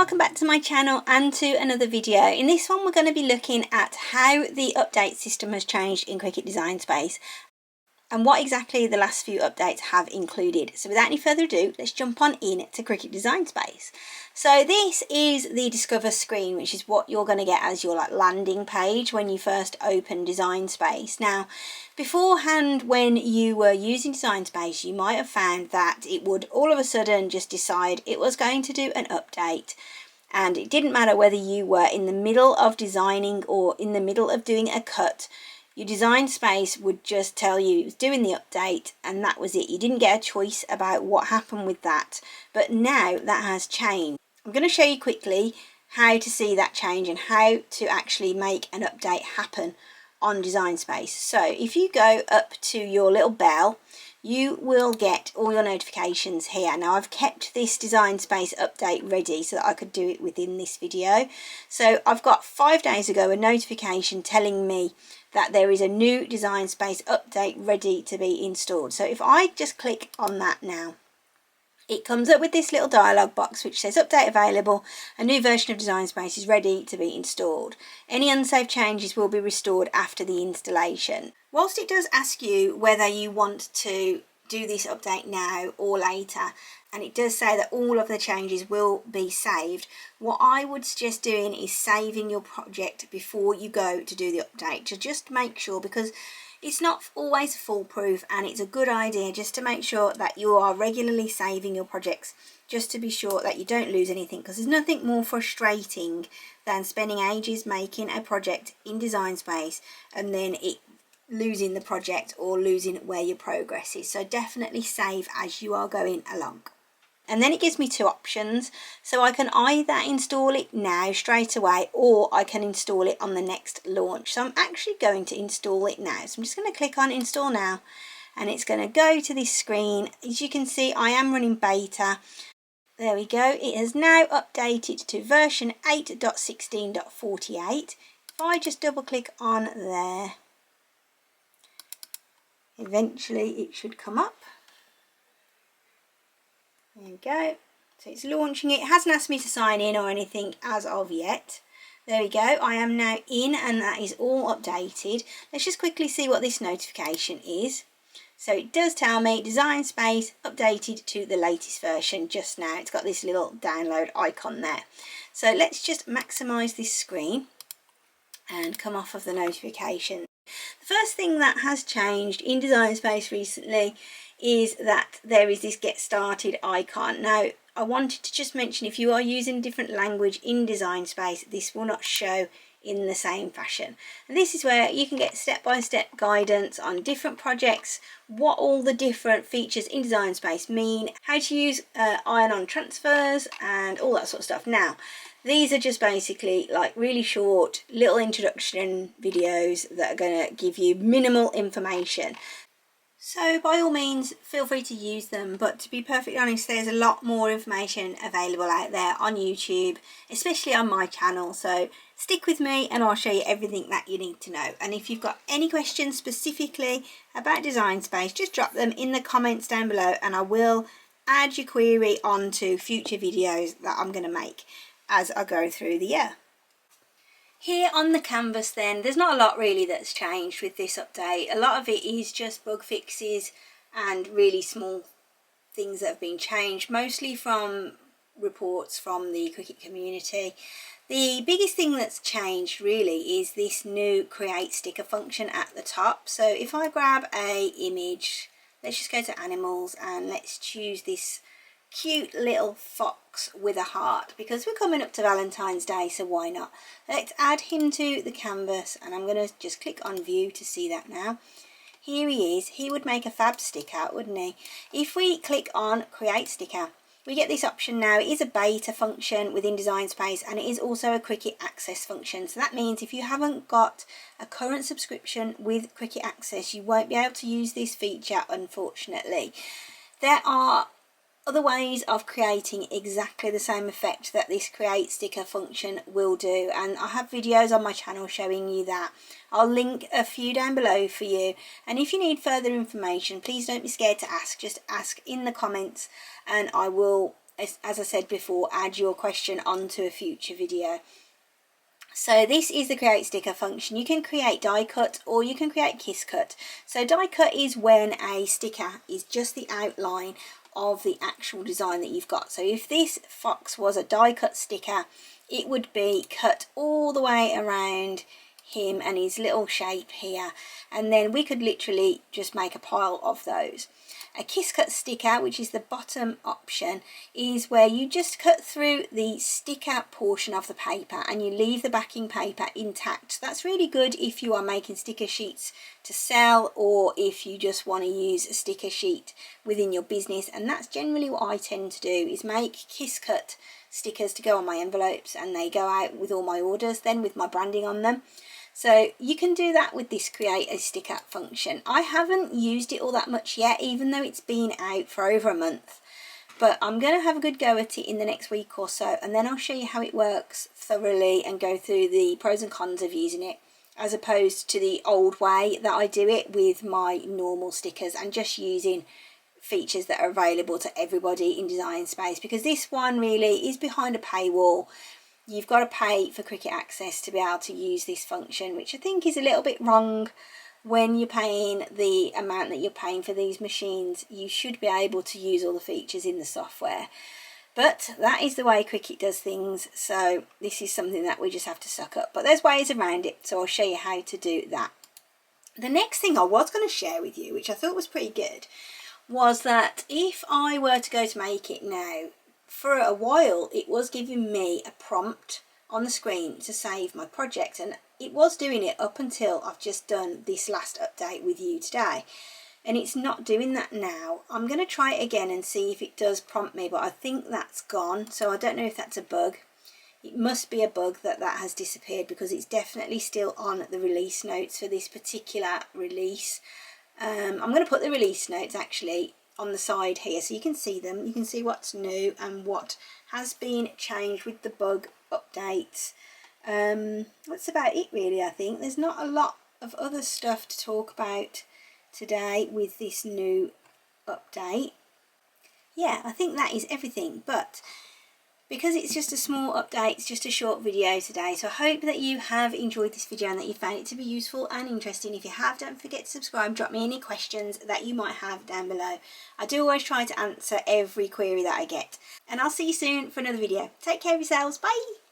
welcome back to my channel and to another video. In this one we're going to be looking at how the update system has changed in Cricut Design Space and what exactly the last few updates have included. So without any further ado, let's jump on in to Cricut Design Space. So this is the Discover screen, which is what you're going to get as your landing page when you first open Design Space. Now, beforehand, when you were using Design Space, you might have found that it would all of a sudden just decide it was going to do an update. And it didn't matter whether you were in the middle of designing or in the middle of doing a cut. Your Design Space would just tell you it was doing the update and that was it. You didn't get a choice about what happened with that. But now that has changed. I'm going to show you quickly how to see that change and how to actually make an update happen on Design Space. So if you go up to your little bell, you will get all your notifications here. Now I've kept this Design Space update ready so that I could do it within this video. So I've got 5 days ago a notification telling me that there is a new Design Space update ready to be installed. So if I just click on that now, it comes up with this little dialog box which says update available, a new version of Design Space is ready to be installed. Any unsaved changes will be restored after the installation. Whilst it does ask you whether you want to do this update now or later, and it does say that all of the changes will be saved, what I would suggest doing is saving your project before you go to do the update, to just make sure, because it's not always foolproof and it's a good idea just to make sure that you are regularly saving your projects, just to be sure that you don't lose anything, because there's nothing more frustrating than spending ages making a project in Design Space and then it losing the project or losing where your progress is. So definitely save as you are going along. And then it gives me 2 options, so I can either install it now straight away or I can install it on the next launch. So I'm actually going to install it now, so I'm just going to click on install now and it's going to go to this screen. As you can see, I am running beta. There we go, it has now updated to version 8.16.48. If I just double click on there, eventually it should come up. There we go, so it's launching it. It hasn't asked me to sign in or anything as of yet. There we go, I am now in and that is all updated. Let's just quickly see what this notification is. So it does tell me Design Space updated to the latest version just now. It's got this little download icon there. So let's just maximize this screen and come off of the notification. The first thing that has changed in Design Space recently is that there is this get started icon. Now I wanted to just mention, if you are using a different language in Design Space, this will not show in the same fashion. And this is where you can get step-by-step guidance on different projects, what all the different features in Design Space mean, how to use iron-on transfers and all that sort of stuff. Now these are just basically like really short little introduction videos that are going to give you minimal information. So by all means feel free to use them, but to be perfectly honest, there's a lot more information available out there on YouTube, especially on my channel. So stick with me and I'll show you everything that you need to know. And if you've got any questions specifically about Design Space, just drop them in the comments down below and I will add your query onto future videos that I'm going to make as I go through the year. Here on the canvas then, there's not a lot really that's changed with this update. A lot of it is just bug fixes and really small things that have been changed, mostly from reports from the Cricut community. The biggest thing that's changed really is this new create sticker function at the top. So if I grab a image, let's just go to animals and let's choose this cute little fox with a heart, because we're coming up to Valentine's Day, so why not? Let's add him to the canvas and I'm going to just click on view to see that now. Here he is. He would make a fab sticker, wouldn't he? If we click on create sticker, we get this option now. It is a beta function within Design Space and it is also a Cricut Access function. So that means if you haven't got a current subscription with Cricut Access, you won't be able to use this feature, unfortunately. There are other ways of creating exactly the same effect that this create sticker function will do, and I have videos on my channel showing you that. I'll link a few down below for you, and if you need further information, please don't be scared to ask. Just ask in the comments and I will as I said before, add your question onto a future video. So this is the create sticker function. You can create die cut or you can create kiss cut. So die cut is when a sticker is just the outline of the actual design that you've got. So if this fox was a die cut sticker, it would be cut all the way around him and his little shape here, and then we could literally just make a pile of those. A kiss cut sticker, which is the bottom option, is where you just cut through the sticker portion of the paper and you leave the backing paper intact. That's really good if you are making sticker sheets to sell, or if you just want to use a sticker sheet within your business. And that's generally what I tend to do, is make kiss cut stickers to go on my envelopes, and they go out with all my orders then with my branding on them. So you can do that with this create a sticker function. I haven't used it all that much yet, even though it's been out for over a month. But I'm going to have a good go at it in the next week or so, and then I'll show you how it works thoroughly and go through the pros and cons of using it, as opposed to the old way that I do it with my normal stickers and just using features that are available to everybody in Design Space, because this one really is behind a paywall. You've got to pay for Cricut Access to be able to use this function, which I think is a little bit wrong. When you're paying the amount that you're paying for these machines, you should be able to use all the features in the software. But that is the way Cricut does things, so this is something that we just have to suck up. But there's ways around it, so I'll show you how to do that. The next thing I was going to share with you, which I thought was pretty good, was that if I were to go to make it now, for a while it was giving me a prompt on the screen to save my project, and it was doing it up until I've just done this last update with you today, and it's not doing that now. I'm going to try it again and see if it does prompt me, but I think that's gone, so I don't know if that's a bug. It must be a bug that has disappeared, because it's definitely still on the release notes for this particular release. I'm going to put the release notes actually on the side here so you can see them. You can see what's new and what has been changed with the bug updates. That's about it really. I think there's not a lot of other stuff to talk about today with this new update. Yeah, I think that is everything, but because it's just a small update, it's just a short video today, so I hope that you have enjoyed this video and that you found it to be useful and interesting. If you have, don't forget to subscribe. Drop me any questions that you might have down below. I do always try to answer every query that I get, and I'll see you soon for another video. Take care of yourselves. Bye!